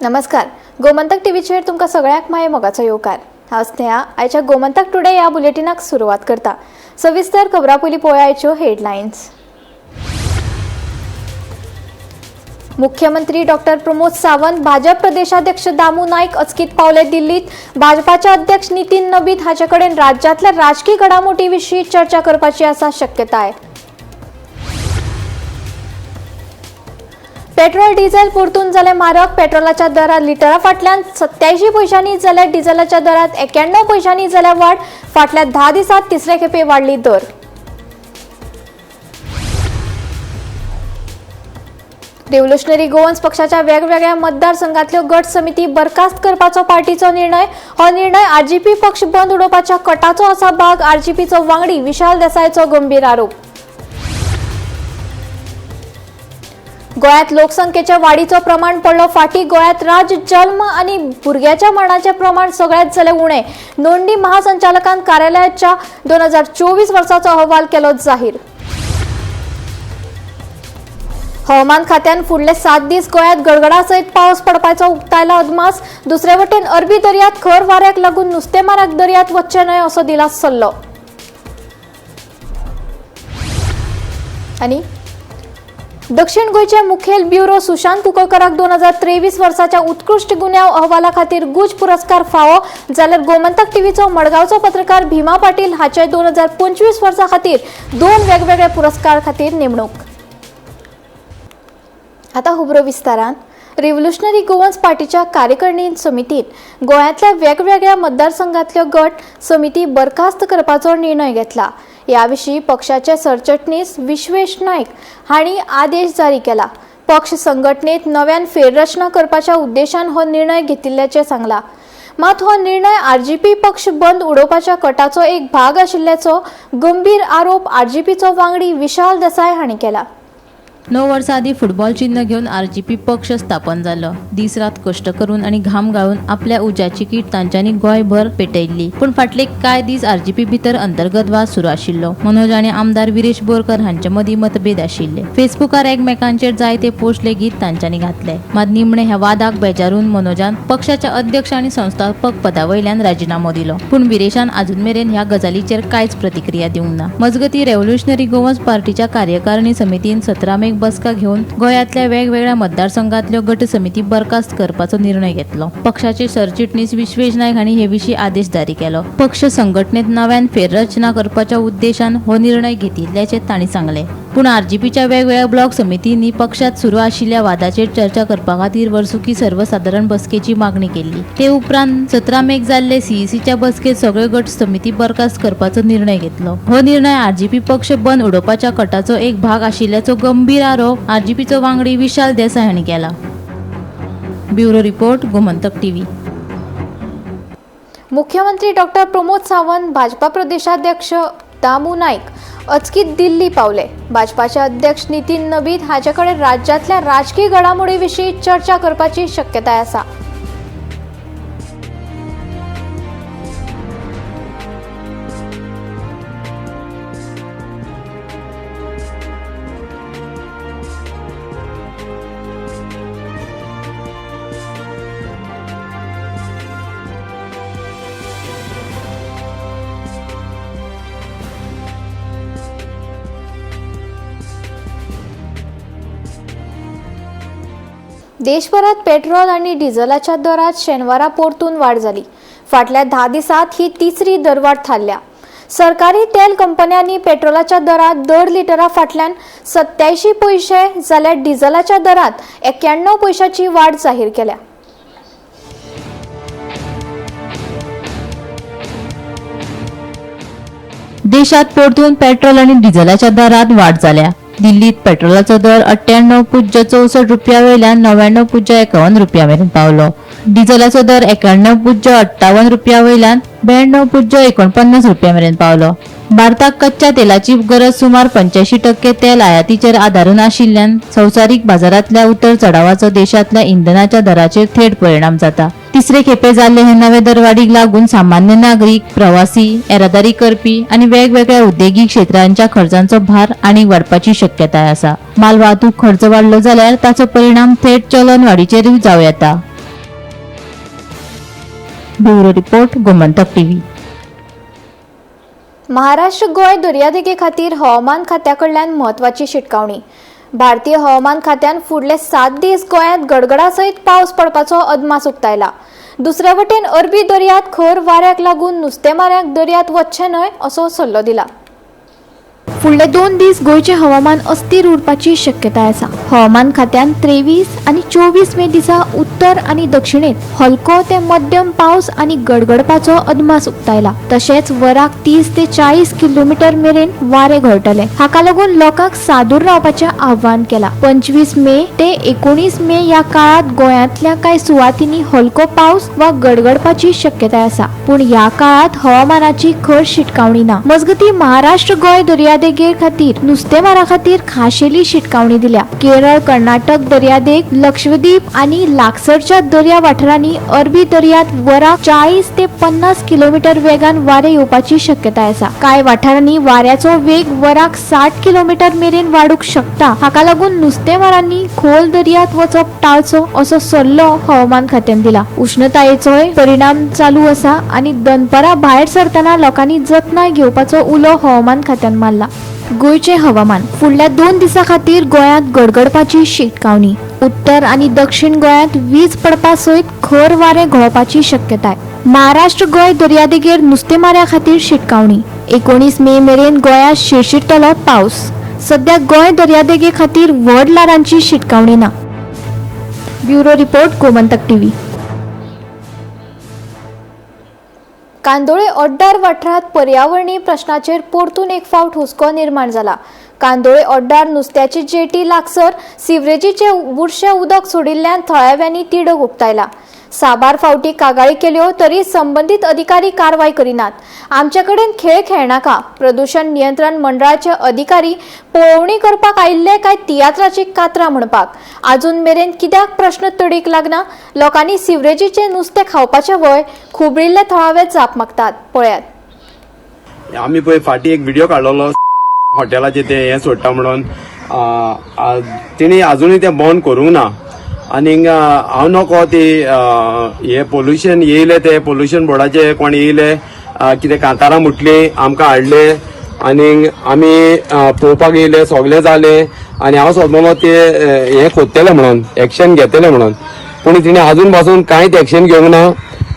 नमस्कार. गोमंतक टीव्हीचेर तुमकां सगळ्यांक माये मोगाचो येवकार. हांव स्नेहा. आयच्या गोमंतक टुडे ह्या बुलेटिनाक सुरवात करता. सविस्तर खबरां पयलीं पळोवया आयच्यो हेडलायन्स. मुख्यमंत्री डॉक्टर प्रमोद सावंत, भाजप प्रदेशाध्यक्ष दामू नाईक अचकीत पावले दिल्लीत. भाजपाचे अध्यक्ष नितीन नबीन हाचे कडेन राज्यांतल्या राजकीय घडामोडी विशीं चर्चा करपाची आसा शक्यताय. पेट्रोल डिझेल परतून जाले म्हारग. पेट्रोलाच्या दरात लिटरा फाटल्यान 87 पैशांनी जाल्यार डिझेलाच्या दरात 91 पैशांनी जाल्यार वाड. फाटल्या 10 दिसांत तिसरे खेपे वाडली दर. रिव्होल्युशनरी गोवन्स पक्षाच्या वेगवेगळ्या मतदारसंघातल्यो गट समिती बरखास्त करपाचो पार्टीचो निर्णय. हो निर्णय आरजीपी पक्ष बंद उडोवपाच्या कटाचो आसा भाग. आरजीपीचो वांगडी विशाल देसायचो गंभीर आरोप. गोंयांत लोकसंख्येच्या वाडीचो प्रमाण पडलो फाटीं. गोंयांत राज्य जल्म आनी भुरग्याच्या मरणाचें प्रमाण सगळ्यांत जालें उणें. नोंदणी महासंचालकान कार्यालयाच्या 2024 वर्साचो अहवाल केलो जाहीर. हवामान खात्यान फुडले 7 दीस गोंयांत गडगडा सयत पावस पडपाचो उक्तायला अदमास. दुसरे वटेन अरबी दर्यांत खर वाऱ्याक लागून नुस्तेमाराक दर्यांत वचचें न्हय असो दिला सल्लो. आनी दक्षिण गोंयचे मुखेल ब्युरो सुशांत कुंकळकाराक 2023 वर्साच्या उत्कृश्ट गुन्यांव अहवाला खातीर गुज पुरस्कार फावो. जाल्यार गोमंतक टीव्हीचो मडगांवचो पत्रकार भीमा पाटील हाचे 2025 वर्सा खातीर 2 वेगवेगळ्या पुरस्कार खातीर नेमणूक. आता खबरो विस्तारान. रिव्होल्युशनरी गोवन्स पार्टीच्या कार्यकारिणी समितीन गोंयांतल्या वेगवेगळ्या मतदारसंघातल्यो गट समिती बरखास्त करपाचो निर्णय घेतला. ह्या विशीं पक्षाचे सरचिटणीस विश्वेश नाईक हांणी आदेश जारी केला. पक्ष संघटनेत नव्यान फेररचना करपाच्या उद्देशान हो निर्णय घेतिल्ल्याचें सांगला. मात हो निर्णय आरजीपी पक्ष बंद उडोवपाच्या कटाचो एक भाग आशिल्ल्याचो गंभीर आरोप आरजीपीचो वांगडी विशाल देसाय हांणी केला. 9 वर्सां आदी फुटबॉल चिन्ह घेऊन आरजीपी पक्ष स्थापन जालो. दीस रात कष्ट करून आणि घाम गाळून आपल्या उज्याची कीट तांच्यांनी गोंयभर पेटयल्ली. पण फाटले कांय दीस आरजीपी भितर अंतर्गत वाद सुरू आशिल्लो. मनोज आनी आमदार विरेश बोरकर हांचे मदीं मतभेद आशिल्ले. फेसबुकार एकमेकांचेर जायते पोस्ट लेगीत तांच्यांनी घातले. मात निमणे ह्या वादाक बेजारून मनोजान पक्षाच्या अध्यक्ष आनी संस्थापक पदावयल्यान राजिनामो दिलो. पूण विरेशान अजून मेरेन ह्या गजालीचेर कांयच प्रतिक्रिया दिवंक ना. मजगती रेव्होल्युशनरी गोवन्स पार्टीच्या कार्यकारिणी समितीन 17 मेक बसका घेऊन गोंयांतल्या वेगवेगळ्या मतदारसंघातल्यो गट समिती बरखास्त करपाचो निर्णय घेतलो. पक्षाचे सरचिटणीस विश्वेश नाईक हांणी हे विशीं आदेश जारी केलो. पक्ष संघटनेत नव्यान फेररचना करपाच्या उद्देशान हो निर्णय घेतिल्ल्याचे तांणी सांगले. पूण आरजीपीच्या वेगवेगळ्या ब्लॉक समितींनी पक्षात सुरू आशिल्ल्या वादाचेर चर्चा करपा खातीर वर्सुकी सर्वसाधारण बसकेची मागणी केली. ते उपरांत 17 मेक जाल्ले सीईसीच्या बसकेत सगळ्यो गट समिती बरखास्त करपाचो निर्णय घेतलो. हो निर्णय आरजीपी पक्ष बंद उडोवपाच्या कटाचो एक भाग आशिल्ल्याचो गंभीर आरोप आरजीपीचो वांगडी विशाल देसाय हांणी केला. Bureau report, Gomantak TV. मुख्यमंत्री डॉक्टर प्रमोद सावंत, भाजपा प्रदेशाध्यक्ष दामू नाईक अचकीत दिल्ली पावले. भाजपाचे अध्यक्ष नितीन नबीन हाचे कडेन राज्यांतल्या राजकीय घडामोडी विशीं चर्चा करपाची शक्यताय आसा. देशभरात पेट्रोल आणि डिझेलाच्या दरात शेनवारा परतून वाढ झाली. फाटल्या 10 दिसांत ही तिसरी दरवाढ थारल्या. सरकारी तेल कंपन्यांनी पेट्रोलाच्या दरात दर लिटरा फाटल्यान 87 पैसे जाल्यार डिझेलाच्या दरात 91 पैशांची वाढ जाहीर केल्या. देशात परतून पेट्रोल आणि डिझेलाच्या दरात वाढ जाल्या. दिल्लीत पेट्रोलाचो दर 98.64 रुपया वयल्यान 99.51 रुपया मेरेन पावलो. डिझेलाचो दर 91.58 रुपया वयल्यान 92.49 रुपया मेरेन पावलो. भारताक कच्च्या तेलाची गरज सुमार 85% तेल आयातीचेर आदारून आशिल्ल्यान संवसारीक बाजारातल्या उतर चढावाचो देशातल्या इंधनाच्या दराचेर थेट परिणाम जाता. तिसरे खेपे जाल्ले हे नवे दरवाडीक लागून सामान्य नागरिक, प्रवासी, येरादारी करपी आणि वेगवेगळ्या उद्देगीक क्षेत्रांच्या खर्चांचो भार आनीक वाडपाची शक्यताय आसा. माल वाहतूक खर्च वाडलो जाल्यार ताचो परिणाम थेट चलन वाडीचेर जावं येता. Bureau report Gomantak TV. Maharashtra गोय दर्यादेगे खातीर हवामान खात्याकडल्यान म्हत्वाची शिटकावणी. भारतीय हवामान खात्यान फुडले 7 दीस गोंयांत गडगडा सयत पावस पडपाचो अदमास उक्तायला. दुसरे वटेन अरबी दर्यांत खर वाऱ्याक लागून नुस्तेमाऱ्यांक दर्यांत वचचें न्हय असो सल्लो दिला. फुडले 2 दीस गोंयचे हवामान अस्थिर उरपाची शक्यताय आसा. हवामान खात्यान 23 आनी 24 मे दिसा उत्तर आनी दक्षिणेत हलको ते मध्यम पावस आनी गडगडपाचो अदमास उक्तायला. तशेंच वराक 30 ते 40 किलोमीटर मेरेन वारे घडटले. हाका लागून लोकांक सादूर रावपाचें आव्हान केला. 25 मे ते 19 मे या काळात गोंयांतल्या कांय सुवातींनी हलको पावस वा गडगडपाची शक्यताय आसा. पूण ह्या काळात हवामानाची खर शिटकावणी ना. मजगती महाराष्ट्र गोंय दर्यादेगे खातीर नुस्तेमारा खातीर खाशेली शिटकावणी दिल्या. केरळ, कर्नाटक दर्यादेग, लक्षद्वीप आनी लागसरच्या दर्या वाठारांनी अरबी दर्यांत वराक 40 ते 50 किलोमीटर वेगान वारे येवपाची शक्यताय आसा. कांय वाठारांनी वाऱ्याचो वेग वराक 60 किलोमीटर मेरेन वाडूंक शकता. हाका लागून नुस्तेमारांनी खोल दर्यांत वचप टाळचो असो सल्लो हवामान खात्यान दिला. उष्णतायेचोय परिणाम चालू आसा आनी दनपारां भायर सरतना लोकांनी जतनाय घेवपाचो उलो हवामान खात्यान मारला. गोंयचे हवामान. फुडल्या 2 दिसां खातीर गोंयांत गडगडपाची शिटकावणी. उत्तर आनी दक्षिण गोंयांत वीज पडपा सयत खर वारे घोळपाची शक्यताय. महाराष्ट्र गोंय दर्यादेगेर नुस्तेमाऱ्या खातीर शिटकावणी. 19 मे मेरेन गोंयांत शिरशिरतलो पावस. सध्या गोंय दर्यादेगे खातीर व्हड ल्हारांची शिटकावणी ना. Bureau report Gomantak TV. Candolim ओड्डार वाठारात पर्यावरणीय प्रश्नाचेर परतून एक फावट हुस्को निर्माण जाला. कांदोळे ओड्डार नुस्त्याची जेटी लागसर सिवरेजीचे बुरशें उदक सोडिल्ल्यान थळाव्यांनी तिडक उक्तायला. साबार फावटी कागाळी केल्यो तरी संबंधित अधिकारी कारवाय करिनात. आमचे कडेन खेळ खेळनाका. प्रदूषण नियंत्रण मंडळाचे अधिकारी पळोवणी करपाक आयिल्ले काय तियात्राची कातरां म्हणपाक. अजून मेरेन कित्याक प्रश्न तडीक लागना. लोकांनी सिवरेजीचे नुस्तें खावपाचे वय खुबळिल्ले थळावे जाप मागतात. पळयात. आम्ही पळय फाटी एक व्हिडिओ काडलेलो हॉटेलाचे ते हे सोडटा म्हणून तेणी अजूनय ते बंद करूंक ना. आनी हांव नको ते हे पोल्युशन येयले ते पोल्युशन बोर्डाचे कोण येयले कितें कांतारां मुटली आमकां हाडले आनी आमी पळोवपाक येयले सगळे जाले आनी हांव सोदलो ते हे खोदतले म्हणून एक्शन घेतले म्हणून. पूण तिणें अजून पासून कांयच एक्शन घेवंक ना.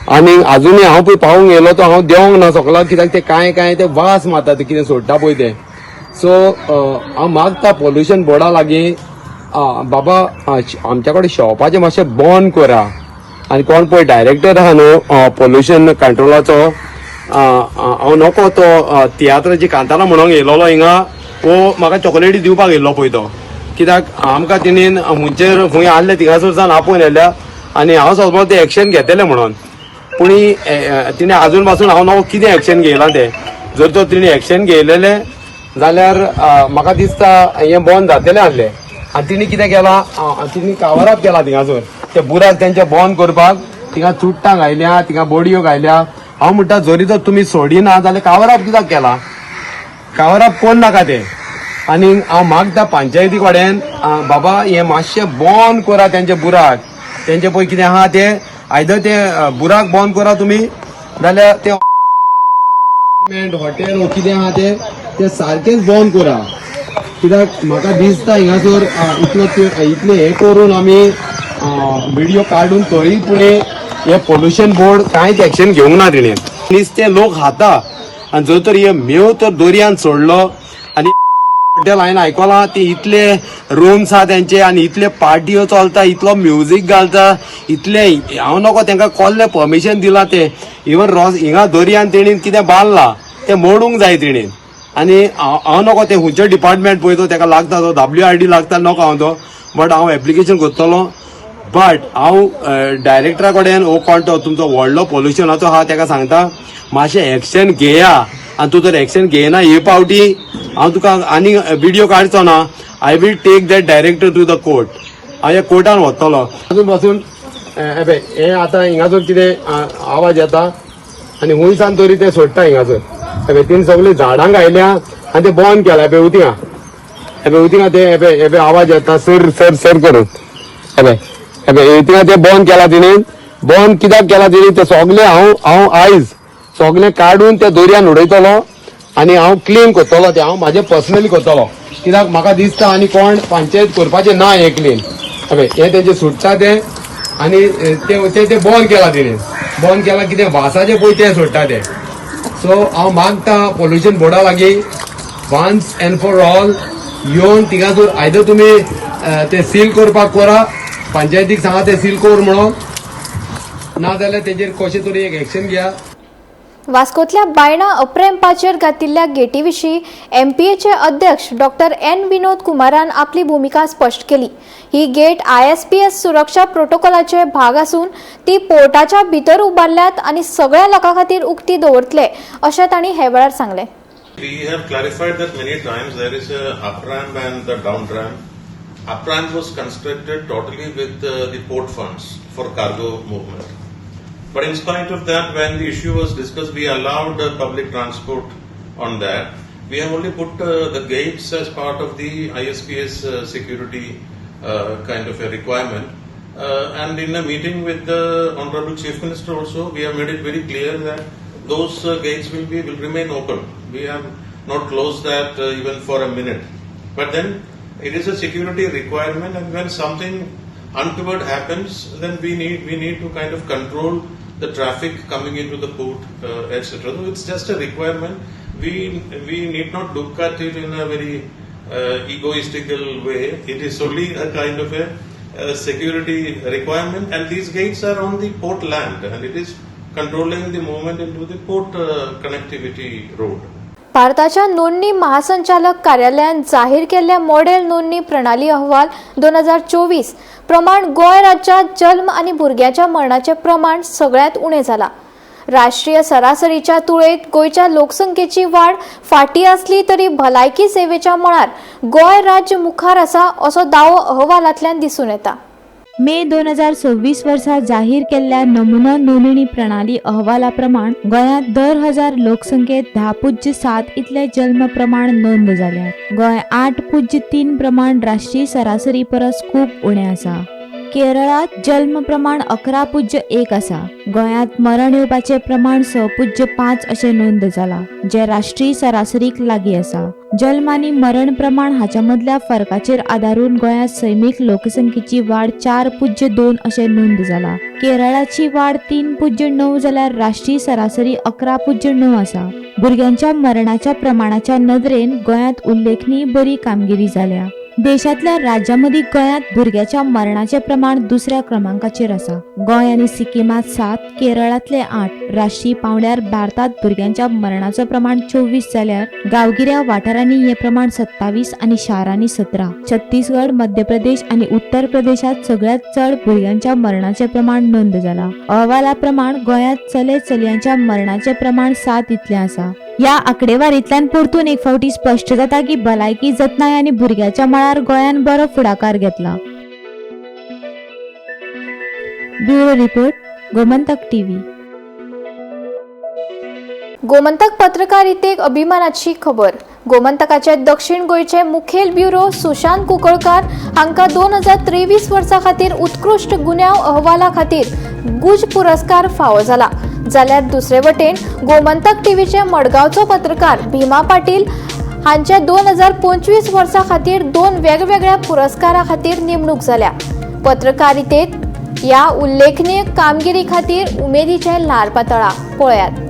आनी अजूनय हांव पळय पावूंक येयलो तो हांव देवंक ना सगळ्याक कित्याक ते कांय ते वास मारता ते कितें सोडटा पळय ते. सो हांव मागता पोल्युशन बोर्डा लागीं बाबा आमच्या कडेन शॉपाचें मातशें बंद करा. आनी कोण पळय डायरेक्टर आहा न्हू पोल्युशन कंट्रोलाचो हांव नको तो तियात्राची कांतारां म्हणूंक येयलोलो हिंगा वो म्हाका चॉकलेटी दिवपाक येयल्लो पळय तो. कित्याक आमकां तिणेन हुंचेर खंय हाडले थिंगासरच्यान आपोवन येयल्या आनी हांव सोदलो ते एक्शन घेतले म्हणून. पूण तिणें अजून पासून हांव नको कितें एक्शन घेयलां ते. जर तो तिणें एक्शन घेयलेलें जाल्यार म्हाका दिसता हें बंद जातलें आसलें. आनी तिणी कितें केलां तिणी कावर अप केला थिंगासर ते बुराक तेंचे बंद करपाक. थिंगा चुट्टां घायल्या थिंगा बोडयो घायल्या. हांव म्हणटा जरी तर तुमी सोडिना जाल्यार कावर अप कित्याक केला. कावर अप कोण नाका ते. आनी हांव मागता पंचायती कडेन बाबा हें मातशें बंद करा तेंचे बुराक. तेंचे पळय कितें आहा ते आयदर ते बुराक बंद करा तुमी जाल्यार ते हॉटेल कितें आहा ते सारकेंच बंद करा. कित्याक म्हाका दिसता हिंगासर इतले हे करून आमी व्हिडिओ काडून तरी पुणे हे पोल्युशन बोर्ड कांयच एक्शन घेवंक ना तिणें. नुस्तें लोक खाता आनी जर तर हे मेव तर दर्यान सोडलो आनी हॉटेल हांवें आयकलां ते इतले रूम्स आहा तेंचे आनी इतले पार्ट्यो चलता इतलो म्युजीक घालता इतले हांव नको तांकां कसलें परमिशन दिलां ते. इवन हिंगा दर्यान तेणीन कितें बांदलां तें मोडूंक जाय तेणीन. आनी हांव नको ते खंयचो डिपार्टमेंट पळय तो ताका लागता तो WRD लागता नको हांव तो. बट हांव एप्लिकेशन करतलो. बट हांव डायरेक्टरा कडेन हो कोण तो तुमचो व्हडलो पोल्युशनाचो आहा ताका सांगता मातशें एक्शन घेया. आनी तूं जर एक्शन घेयना हे पावटी हांव तुका आनी व्हिडिओ काडचो ना. I will take that director to the court. हांव हे कोर्टान वतलो. अजून पासून हे आतां हिंगासर कितें आवाज येता आनी हुंयसान तरी ते सोडटा हिंगासर. तेणी सगळीं झाडां घायल्या आनी ते बंद केला. उतिंगा ते आवाज येता सर सर सर करून. थिंगा ते बंद केला तिणेन बंद कित्याक केला तेणी ते सगळे हांव आयज सगळे काडून त्या दर्यान उडयतलो आनी हांव क्लीन करतलो ते हांव म्हाजे पर्सनली करतलो कित्याक म्हाका दिसता आनी कोण पंचायत करपाचें ना हें क्लीन हे तेंचे सुट्टा ते आनी ते बंद केला तेणी बंद केला कितें वासाचे पळय ते सोडटा ते सो हांव मागता पोल्युशन बोर्डा लागीं वन्स एंड फॉर ऑल येवन थिंगासोर आयदर तुमी ते सील करपाक करा पंचायतीक सांगा ते सील कर म्हणून नाजाल्यार तेजेर कशें तरी एक एक्शन घेया. वास्कोतल्या बायणा अप्रेंपाचेर घातिल्ल्या गेटी विशीं एमपीएचे अध्यक्ष डॉक्टर एन विनोद कुमारान आपली भूमिका स्पश्ट केली. ही गेट ISPS सुरक्षा प्रोटोकॉलाचे भाग असून ती पोर्टाच्या भितर उबारल्यात आनी सगळ्या लोकां खातीर उक्ती दवरतले अशें तांणी हे वेळार सांगलें. We have clarified that many times there is a up ramp and the down ramp. Up ramp was constructed totally with the port funds for cargo movement. But in spite of that, when the issue was discussed, we allowed public transport on that. We have only put the gates as part of the ISPS security kind of a requirement. And in a meeting with the Honorable Chief Minister also, we have made it very clear that those gates will remain open. We have not closed that even for a minute. But then it is a security requirement, and when something untoward happens, then we need to kind of control the traffic coming into the port, etc. So it's just a requirement. We need not look at it in a very egoistical way. It is only a kind of a security requirement, and these gates are on the port land, and it is controlling the movement into the port connectivity road. भारताच्या नोंदणी महासंचालक कार्यालयान जाहीर केल्ल्या model नोंदणी प्रणाली अहवाल 2024 प्रमाण गोंय राज्यात जल्म आनी भुरग्याच्या मरणाचे प्रमाण सगळ्यात उणें जाला. राष्ट्रीय सरासरीच्या तुळेंत गोंयच्या लोकसंख्येची वाड फाटी आसली तरी भलायकी सेवेच्या मळार गोंय राज्य मुखार आसा असो दावो अहवालांतल्यान दिसून येता. मे 2026 वर्सा जाहीर केल्ल्या नमुना नोंदणी प्रणाली अहवाला प्रमाण गोंयांत दर 1000 लोकसंख्येत 10.7 इतले जल्म प्रमाण नोंद जाल्यात. गोंय 8.3 प्रमाण राष्ट्रीय सरासरी परस खूप उणें आसा. केरळात जल्म प्रमाण 11.1 आसा. गोंयांत मरण येवपाचे प्रमाण 6.5 अशें नोंद जाला, जे राष्ट्रीय सरासरीक लागीं आसा. जल्म आनी मरण प्रमाण हाच्या मदल्या फरकाचेर आदारून गोंयांत सैमीक लोकसंख्येची वाड 4.2 अशें नोंद जाला. केरळाची वाड 3.9 जाल्यार राष्ट्रीय सरासरी 11.9 आसा. भुरग्यांच्या मरणाच्या प्रमाणाच्या नदरेन गोंयांत उल्लेखनीय बरी कामगिरी जाल्या. देशातल्या राज्यां मदीं गोंयांत भुरग्याच्या मरणाचे प्रमाण दुसऱ्या क्रमांकाचेर आसा. गोंय आनी सिक्किमात 7, केरळातले 8. राष्ट्रीय पांवड्यार भारतात भुरग्यांच्या मरणाचो प्रमाण 24 जाल्यार गांवगिऱ्या वाठारांनी हे प्रमाण 27 आनी शारांनी 17. छत्तीसगड, मध्य प्रदेश आनी उत्तर प्रदेशात सगळ्यात चड भुरग्यांच्या मरणाचे प्रमाण नोंद जाला. अहवाला प्रमाण गोंयांत चले चलयांच्या मरणाचे प्रमाण 7 इतले आसा. या आंकडेवारींतल्यान परतून एक फावटी स्पश्ट जाता की भलायकी जतनाय आनी भुरग्याच्या मळार गोंयान बरो फुडाकार घेतला. Bureau report, Gomantak TV. Gomantak पत्रकारितेक अभिमानाची खबर. गोमंतकाचे दक्षिण गोंयचे मुखेल ब्युरो सुशांत कुंकळकार हांकां 2023 वर्सा खातीर उत्कृश्ट गुन्यांव अहवाला खातीर गुज पुरस्कार फावो जाला. जाल्यार दुसरे वटेन गोमंतक टीव्हीचे मडगांवचो पत्रकार भिमा पाटील हांचे 2025 वर्सा खातीर 2 वेगवेगळ्या पुरस्कारा खातीर नेमणूक जाल्या. पत्रकारितेत या उल्लेखनीय कामगिरी खातीर उमेदीचे ल्हार पातळा पळयात.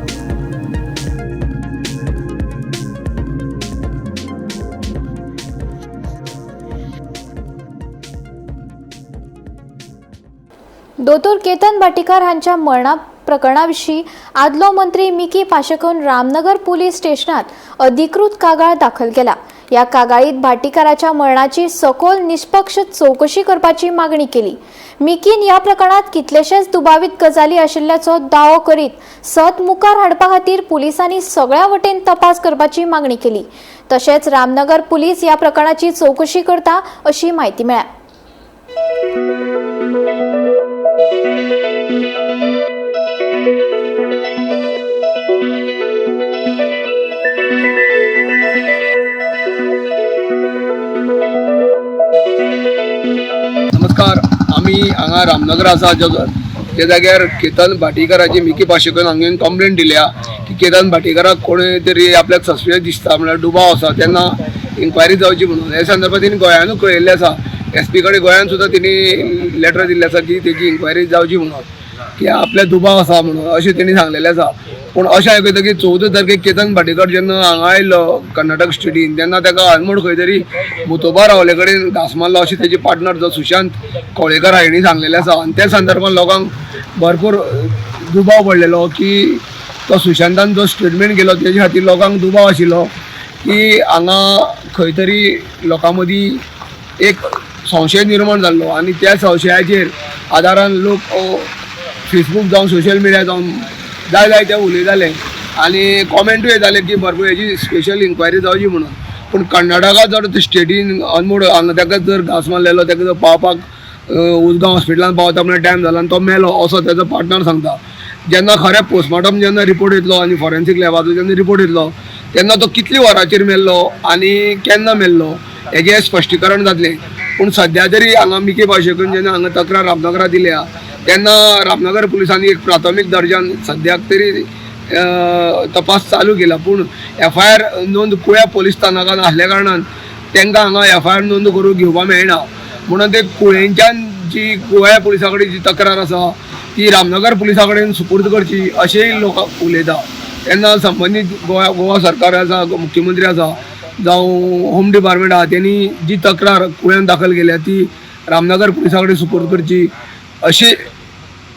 दोतोर केतन भाटीकार हांच्या मरणा प्रकरणा विशीं आदलो मंत्री मिकी पाशेकन रामनगर पुलीस स्टेशनात अधिकृत कागाळ दाखल केला. या कागाळीत भाटीकाराच्या मरणाची सखोल निष्पक्ष चौकशी करपाची मागणी केली. मिकीन या प्रकरणात कितलेशेच दुबावीत गजाली आशिल्ल्याचो दावो करीत सत मुखार हाडपा खातीर पुलिसांनी सगळ्या वटेन तपास करपाची मागणी केली. तशेंच रामनगर पुलीस या प्रकरणाची चौकशी करता अशी माहिती मेळ्ळ्या. नमस्कार. आम्ही हांगा रामनगर आसा त्या जाग्यार केतन भाटीकाराची मिकी पाशेकर हांवें कंप्लेंट दिल्या की केतन भाटीकाराक कोणी तरी आपल्याक सस्पिशियस दिसता म्हळ्यार दुबाव आसा तेन्ना इन्क्वायरी जावची म्हणून हे संदर्भात तेणी गोंयानूच कळयल्लें आसा SP कडेन गोंयान सुद्दां तेणी लेटर दिल्लें आसा की तेजी इन्क्वायरी जावची म्हणून की आपल्या दुबाव आसा म्हणून अशें तेणी सांगलेलें आसा. पूण अशें आयकता की 14 तारखेक केतन भाटीकर जेन्ना हांगा आयलो कर्नाटक स्टेटीन तेन्ना ताका आनमोड खंय तरी मुतोबा रावले कडेन घास मारलो अशें तेजे पार्टनर जो सुशांत कवळेकर हांणी सांगलेलें आसा. आनी त्या संदर्भात लोकांक भरपूर दुबाव पडलेलो की तो सुशांतान जो स्टेटमेंट केलो तेजे खातीर लोकांक दुबाव आशिल्लो की हांगा खंय तरी लोकां मदीं एक संशय निर्माण जाल्लो आनी त्या संशयाचेर आदारान लोक फेसबूक जावं सोशल मिडिया जावं जाय ते उलयताले आनी कॉमेंटूय येताले की भरपूर हेजी स्पेशल इन्क्वायरी जावची म्हणून. पूण कर्नाटका जर स्टेटीन अनमोड हांगा ताका जर घास मारलेलो ताका जर पावपाक उजगांव हॉस्पिटलान पावता म्हणल्यार टायम जाला आनी तो मेलो असो तेजो पार्टनर सांगता. जेन्ना खरें पोस्टमॉर्टम जेन्ना रिपोर्ट येतलो आनी फॉरेन्सीक लॅबाचो जेन्ना रिपोर्ट येतलो तेन्ना तो कितल्या वरांचेर मेल्लो आनी केन्ना मेल्लो हेजें स्पश्टीकरण जातलें. पूण सद्या तरी हांगा मिकी पाशेकर जेन्ना हांगा तक्रार रामनगरा दिल्या तेन्ना रामनगर पुलिसांनी एक प्राथमीक दर्जान सद्याक तरी तपास चालू केला. पूण FIR नोंद कुळ्या पोलीस स्थानकान आसल्या कारणान तांकां हांगा FIR नोंद करून घेवपाक मेळना. म्हणून ते कुळेंच्यान जी गोंया पुलिसा कडेन जी तक्रार आसा ती रामनगर पुलिसा कडेन सुपूर्द करची अशेंय लोक उलयता. तेन्ना संबंदीत गोवा सरकार आसा मुख्यमंत्री आसा जावं होम डिपार्टमेंट आहा तेणी जी तक्रार कुळ्यान दाखल केल्या ती रामनगर पुलिसा कडेन सुपूर्द करची अशी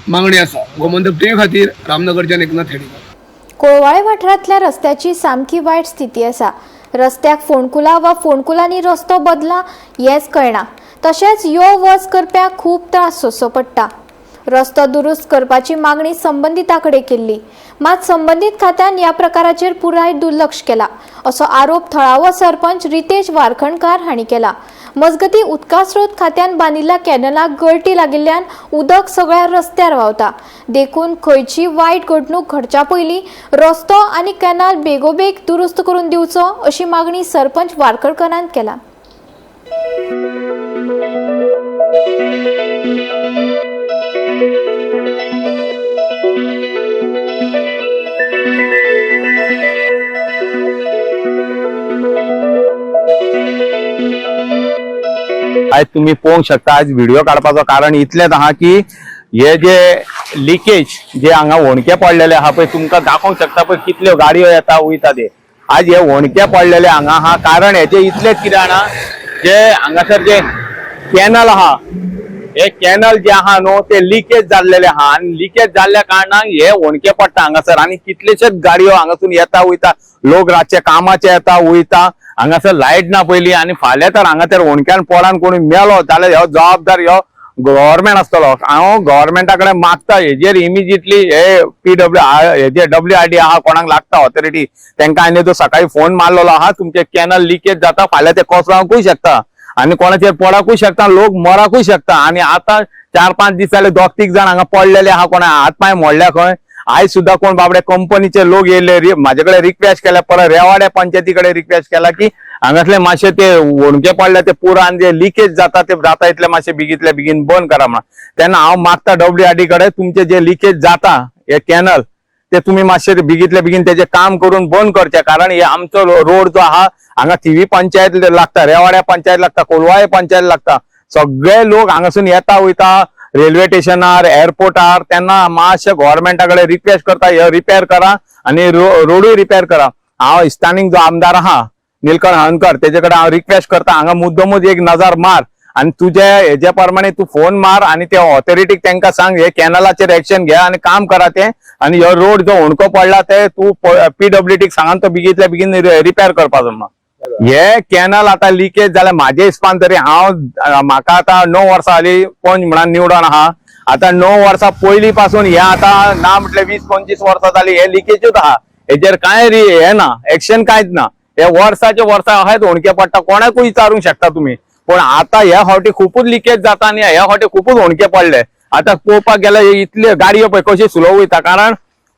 मागणी आसा. गोमंतक TV खातीर रामनगरच्यान एकनाथ हेडेकर. कोळवाळे वाठारांतल्या रस्त्याची सामकी वायट स्थिती आसा. रस्त्याक फोंडकुला वा फोंडकुलांनी रस्तो बदला हेंच कळना. तशेंच यो वच करप्यांक खूब त्रास सोंसचो पडटा. रस्तो दुरुस्त करपाची मागणी संबंधिता कडेन केल्ली मात संबंधीत खात्यान ह्या प्रकाराचेर पुराय दुर्लक्ष केला असो आरोप थळावो सरपंच रितेश वारखणकार हांणी केला. मजगती उदका स्रोत खात्यान बांदिल्ल्या कॅनलाक गळटी लागिल्ल्यान उदक सगळ्या रस्त्यार व्हांवता. देखून खंयची वायट घडणूक घडच्या पयलीं रस्तो आनी कॅनल बेगोबेग दुरुस्त करून दिवचो अशी मागणी सरपंच वारखणकारान केला. आज तुम्ही पळोवंक शकता आज व्हिडिओ काडपाचो कारण इतलेंच आहा की हे जे लिकेज जे हांगा होणके पडलेले आहा पळय तुमकां दाखोवंक शकता पळय कितल्यो गाडयो येता वयता ते. आज हे होणके पडलेले हांगा आहा कारण हेचे इतलेच कितें जाणा जे हांगासर जे कॅनल आहा हे कॅनल जे आहा न्हू ते लिकेज जाल्लेले आहा आनी लिकेज जाल्ल्या कारणान हे होणके पडटा हांगासर आनी कितलेशेच गाडयो हांगासून येता वयता. लोक रातचे कामाचे येता वयता हांगासर लायट ना पयली आनी फाल्यां तर हांगासर होणक्यान पोडान कोणी मेलो जाल्यार ह्यो जबाबदार ह्यो गव्हर्मेंट आसतलो. हांव गव्हर्मेंटा कडेन मागता हेजेर इमिजिएटली हे हेजे WRD आहा कोणाक लागता ऑथॉरिटी तांकां हांवें तो सकाळी फोन मारलेलो आहा तुमचे कॅनल लिकेज जाता फाल्यां ते कोसळोंकूय शकता आनी कोणाचेर पडकूय शकता लोक मराकूय शकता. आनी आतां 4-5 दीस जाले 2-3 जाण हांगा पडलेले आहा कोणा हात पांय मोडल्या खंय. आयज सुद्धा कोण बाबडे कंपनीचे लोक येयले म्हाजे कडेन रिक्वेस्ट केल्या परत रेवाड्या पंचायती कडेन रिक्वेस्ट केला की हांगासले मातशे ते होणके पडले ते पुरान जे लिकेज जाता ते जाता इतले मातशे बेगीतल्या बेगीन बंद करा म्हणून. तेन्ना हांव मागता WRD कडेन तुमचे जे लिकेज जाता हे कॅनल ते तुम्ही मातशे बेगीतल्या बेगीन तेजे काम करून बंद करचे कारण हे आमचो रोड जो आहा हांगा थिवी पंचायत लागता रेवाड्या पंचायत लागता कोलवाळे पंचायत लागता सगळे लोक हांगासून येता वयता रेल्वे स्टेशनार एअरपोर्टार तेन्ना मातशे गव्हर्मेंटा कडेन रिक्वेस्ट करता हे रिपेअर करा आनी रोडूय रिपेअर करा. हांव स्थानीक जो आमदार आहा निलकंठ हणकर तेजे कडेन हांव रिक्वेस्ट करता हांगा मुद्दमूच एक नजर मार आनी तुजे हेजे प्रमाणे तू फोन मार आनी ते ऑथॉरिटीक तांकां सांग हे कॅनलाचेर एक्शन घ्या आनी काम करा ते आनी ह्यो रोड जो होणको पडला ते तू PWDक सांगान तो बेगीतल्या बेगीन रिपेअर करपाचो म्हणून. हे कॅनल आता लिकेज जाल्यार म्हाजे हिसपान तरी हांव म्हाका आतां 9 वर्सां जाली पंच म्हणून निवडून आहा. आता 9 वर्सां पयलीं पासून हे आता ना म्हटल्यार 20-25 वर्सां जाली हे लिकेजूच आहा. हेजेर कांय हे ना एक्शन कांयच ना. हे वर्साचे वर्सां अहेच होणके पडटा कोणाकूय विचारूंक शकता तुम्ही. पण आता ह्या फावटी खूपच लिकेज जाता आनी ह्या फावटी खूपच होणके पडले. आता पळोवपाक गेल्यार इतले गाडयो पळय कशी स्लो वयता कारण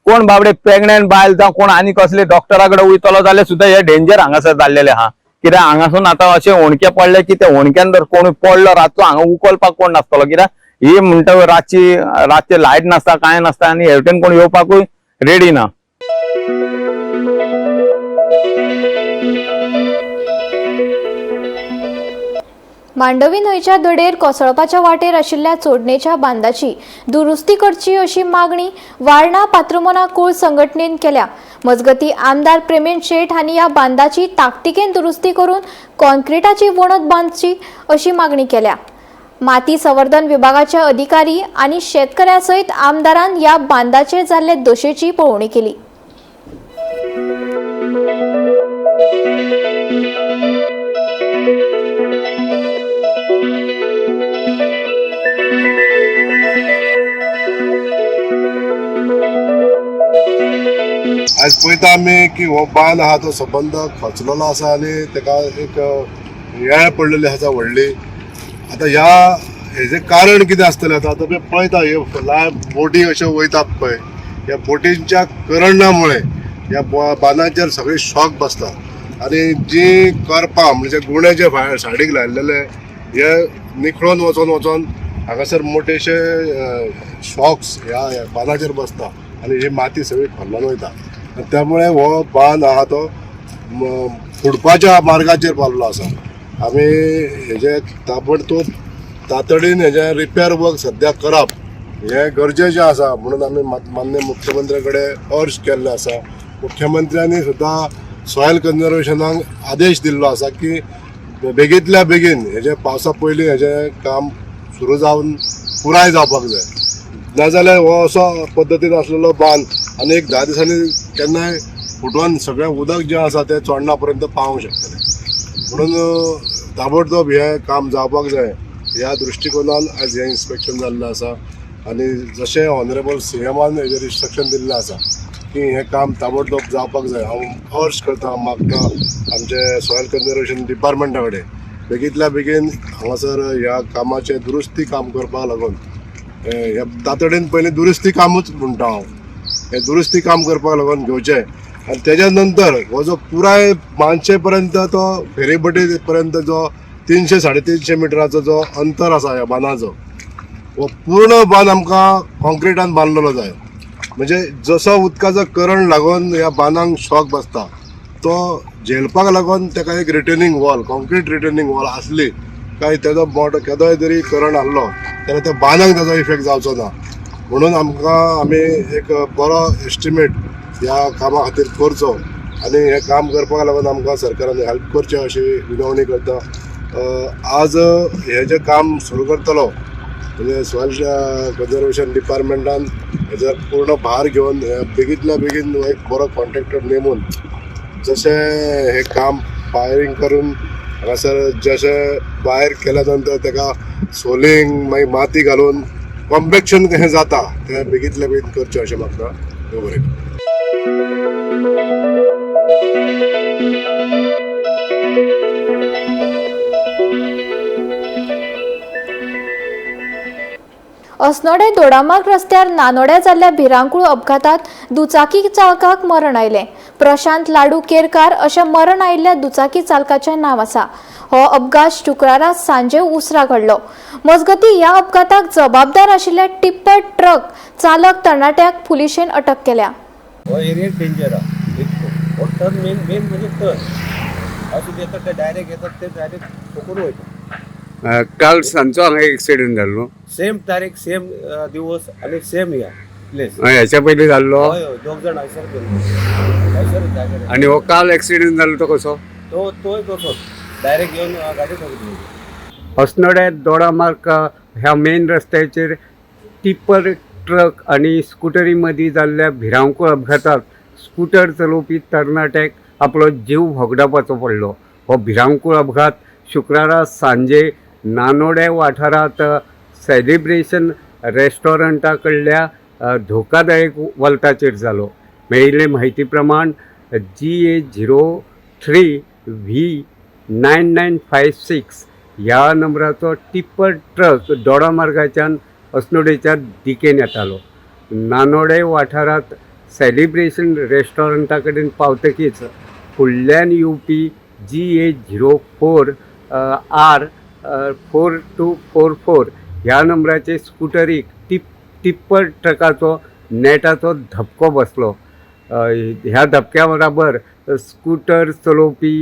कोण बाबडे प्रेग्नेंट बायल जावं कोण आनी कसले डॉक्टरा कडेन वयतलो जाल्यार सुद्दां हे डेंजर हांगासर जाल्लेले आहा. कित्याक हांगासून आतां अशें होणके पडले की ते होणक्यान जर कोण पडलो रातचो हांगा उखलपाक कोण नासतलो कित्याक ही म्हणटा रातचे लायट नासता काय नासता आणि हेवटेन कोण येवपाकूय रेडी ना. मांडवी न्हंयच्या दडेर कोसळपाच्या वाटेर आशिल्ल्या चोडणेच्या बांदाची दुरुस्ती करची अशी मागणी वारणा पात्रमोना कुळ संघटनेन केल्या. मजगती आमदार प्रेमेन शेठ हांनी ह्या बांदाची ताकतिकेन दुरुस्ती करून कॉन्क्रीटाची वणत बांदची अशी मागणी केल्या. माती संवर्धन विभागाचे अधिकारी आणि शेतकऱ्यांसयत आमदारान ह्या बांदाचे जाल्ले दशेची पळोवणी केली. आज पळयता आमी की हो बांद आहा तो सबंद खचलेलो आसा आनी तेका एक येळ पडलेली आसा व्हडली. आतां हेजें कारण कितें आसतलें आतां तुमी पळयता हे बोटी अश्यो वयतात पळय, ह्या बोटींच्या करंटामुळे ह्या बांदाचेर सगळी शॉक बसता आनी जी करपां म्हणजे गुणे जे भायर सायडीक लायिल्लेले हे निखळून वचोन हांगासर मोठेशे शॉक्स ह्या बांदाचेर बसता आनी ही माती सगळी खोर्लान वयता. त्यामुळे हो बांद आहा तो फुडपाच्या मार्गाचेर पावल्लो आसा. आमी हेजे ताबडतोब तातडीन हेजे रिपेर वर्क सद्या करप हे गरजेचें आसा म्हणून आमी माननीय मुख्यमंत्री कडेन अर्ज केल्लो आसा. मुख्यमंत्र्यांनी सुद्दां सॉयल कन्जर्वेशनाक आदेश दिल्लो आसा की बेगींतल्या बेगीन हेजे पावसा पयलीं हेजें काम सुरू जावन पुराय जावपाक जाय. नाजाल्यार हो असो पद्दतीन आसलेलो बांद आनी एक 10 दिसांनी केन्नाय फुटोवन सगळें उदक जें आसा तें चोडणा पर्यंत पावूंक शकतलें. म्हणून ताबडतोब हें काम जावपाक जाय ह्या दृश्टिकोनान आज हें इन्स्पेक्शन जाल्लें आसा. आनी जशें ऑनरेबल सीएमान हेजेर इन्स्ट्रक्शन दिल्लें आसा की हें काम ताबडतोब जावपाक जाय. हांव अर्ज करता, मागता आमचे सॉयल कन्जर्वेशन डिपार्टमेंटा कडेन बेगींतल्या बेगीन हांगासर ह्या कामाचें दुरुस्ती काम करपाक लागून हे तातडीन पयलीं दुरुस्ती कामूच म्हणटा हांव, हें दुरुस्ती काम करपाक लागून घेवचें. आनी तेज्या नंतर हो जो पुराय मानशे पर्यंत तो फेरीबोटी पर्यंत जो 300-350 मिटराचो जो अंतर आसा ह्या बांदाचो, हो पूर्ण बांद आमकां कॉन्क्रिटान बांदलेलो जाय. म्हणजे जसो उदकाचो करंट लागून ह्या बांदांक शॉक बसता तो झेलपाक लागून ताका एक returning wall, concrete returning wall आसली काय तेजो मोठो केदोय जरी करंट आहलो जाल्यार त्या बांदांक तेजो इफेक्ट जावचो ना. म्हणून आमी एक बरो एस्टिमेट ह्या कामा खातीर करचो आनी हें काम करपाक लागून आमकां सरकारान हेल्प करचें अशी विनवणी करता. आज हें जें काम सुरू करतलो म्हणजे सॉयल कन्जर्वेशन डिपार्टमेंटान हेजो पूर्ण भार घेवन बेगींतल्या बेगीन एक बरो कॉन्ट्रॅक्टर नेमून जशें हें काम फायरिंग करून हांगासर जशें भायर केल्या नंतर ताका सोलिंग मागीर माती घालून कॉम्पॅक्शन कशें जाता तें बेगींतल्या बेगीन करचें अशें म्हाका देव बरें करूं. अस्नोडे दोडामार्ग रस्त्यार नानोड्या जाल्ल्या भिरांकूळ अपघातात दुचाकी चालकाक मरण आयलें. प्रशांत लाडू केरकार अशें मरण आयिल्ल्या दुचाकी चालकाचें नांव आसा. हो अपघात शुक्रारा सांजे उसरा घडलो. मजगतीं ह्या अपघाताक जबाबदार आशिल्ल्या टिप्पर ट्रक चालक तरणाट्याक पुलिशेन अटक केल्या. हो एरिया डेंजर हो टर्न मेन म्हणजे टर्न अशें येतात ते डायरेक्ट येतात ते डायरेक्ट ठोकून वयता. काल सांजचो हांगा एक्सिडेंट जाल्लो. सेम तारीख सेम दिवस आणि सेम या प्लेस. ह्याच्या पयलीं जाल्लो हय हय दोग जाण हायसर गेले. आनी हो काल एक्सिडेंट जाल्लो तो कसो? तोय तसोच डायरेक्ट घेवन गाडी ठोकली. अस्नोड्या दोडामार्ग ह्या मेन रस्त्याचेर टिप्पर ट्रक आनी स्कुटरी मदीं जाल्ल्या भिरांकूळ अपघाताक स्कूटर चलोवपी तरणाट्याक आपलो जीव भोगडावपाचो पडलो. हो भिरांकूळ अपघात शुक्रारा सांजे नानोड्या वाठारांत सेलिब्रेशन रेस्टॉरंटा कडल्या धोकादायक वलताचेर जालो. मेळिल्ले म्हायती प्रमाण GA03V9956 ह्या नंबराचो टिप्पर ट्रक दोडामार्गाच्यान अस्नोडेच्या दिकेन येतालो. नानोडे वाठारांत सेलिब्रेशन रेस्टॉरंटा कडेन पावतकीच फुडल्यान येवपी GA04R4244 ह्या नंबराचे स्कुटरीक टिप्पर ट्रकाचो नेटाचो धपको बसलो. ह्या धपक्या बरोबर स्कूटर चलोवपी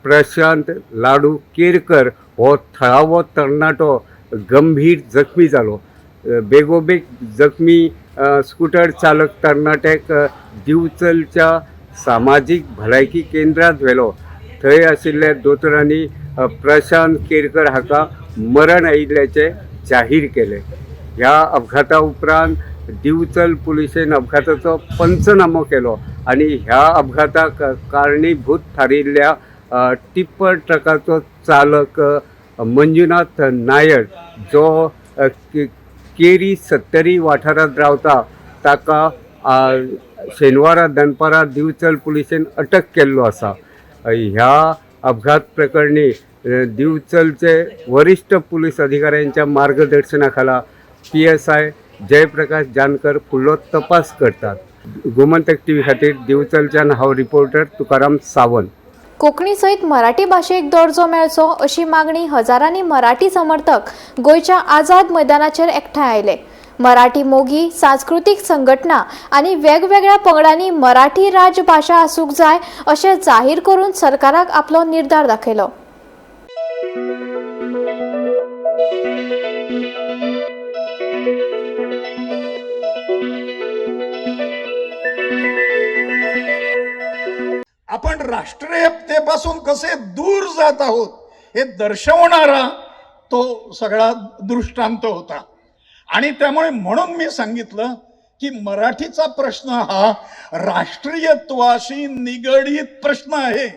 प्रशांत लाडू केरकर हो थळावो तरणाटो गंभीर जखमी जालो. बेगोबेग जखमी स्कूटर चालक तरणाट्याक दिवचलच्या सामाजीक भलायकी केंद्रांत व्हेलो. थंय आशिल्ल्या दोतोरांनी प्रशांत केरकर हाका मरण आयिल्ल्याचे जाहीर केले. ह्या अपघाता उपरांत दिवचल पुलिशेन अपघाताचो पंचनामो केलो आनी ह्या अपघाताक कारणीभूत थारिल्ल्या टिप्पर ट्रकाचो चालक मंजुनाथ नायर जो केरी 70 वाठारांत रावता ताका शेनवारा दनपारा दिवचल पुलिशेन अटक केल्लो आसा. ह्या अपघात प्रकरणी दिवचलचे वरिष्ठ पुलीस अधिकाऱ्यांच्या मार्गदर्शना खाला PSI जयप्रकाश जानकर फुडलो तपास करतात. गोमंतक TV खातीर दिवचलच्यान हांव रिपोर्टर तुकाराम सावंत. कोंकणी सयत मराठी भाशेक दर्जो मेळचो अशी मागणी हजारांनी मराठी समर्थक गोंयच्या आझाद मैदानाचेर एकठांय आयले. मराठी मोगी सांस्कृतीक संघटना आनी वेगवेगळ्या पंगडांनी मराठी राजभाषा आसूंक जाय अशें जाहीर करून सरकाराक आपलो निर्धार दाखयलो. आपण राष्ट्रीयतेपासून कसे दूर जात आहोत हे दर्शवणारा तो सगळा दृष्टांत होता. आणि त्यामुळे म्हणून मी सांगितलं की मराठीचा प्रश्न हा राष्ट्रीयत्वाशी निगडीत प्रश्न आहे.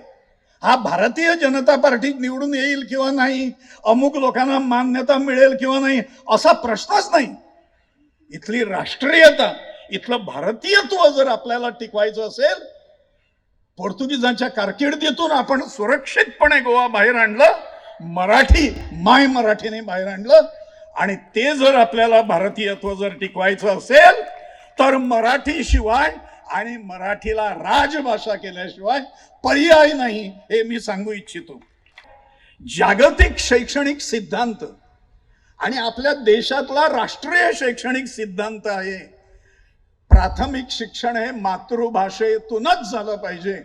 हा भारतीय जनता पार्टी निवडून येईल किंवा नाही, अमुक लोकांना मान्यता मिळेल किंवा नाही असा प्रश्नच नाही. इथली राष्ट्रीयता, इथलं भारतीयत्व जर आपल्याला टिकवायचं असेल, पोर्तुगीजांच्या कारकिर्दीतून आपण सुरक्षितपणे गोवा बाहेर आणलं, माय मराठीने बाहेर आणलं, आणि ते जर आपल्याला भारतीयत्व जर टिकवायचं असेल तर मराठी शिवाय आणि मराठीला राजभाषा केल्याशिवाय पर्याय नाही हे मी सांगू इच्छितो. जागतिक शैक्षणिक सिद्धांत आणि आपल्या देशातला राष्ट्रीय शैक्षणिक सिद्धांत आहे प्राथमिक शिक्षण हे मातृभाषेतूनच झालं पाहिजे.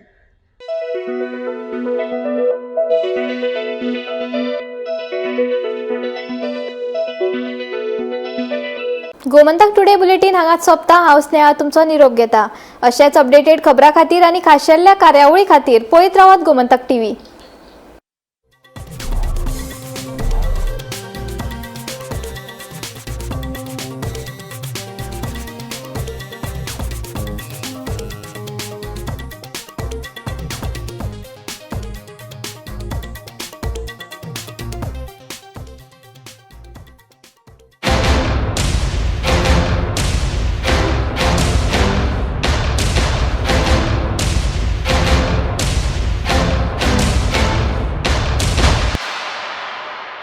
गोमंतक टुडे बुलेटिन हांगाच सोंपता. हांव स्नेहा तुमचो निरोप घेता. अशेच अपडेटेड खबरां खातीर आनी खाशेल्ल्या कार्यावळी खातीर पळयत रावात गोमंतक TV.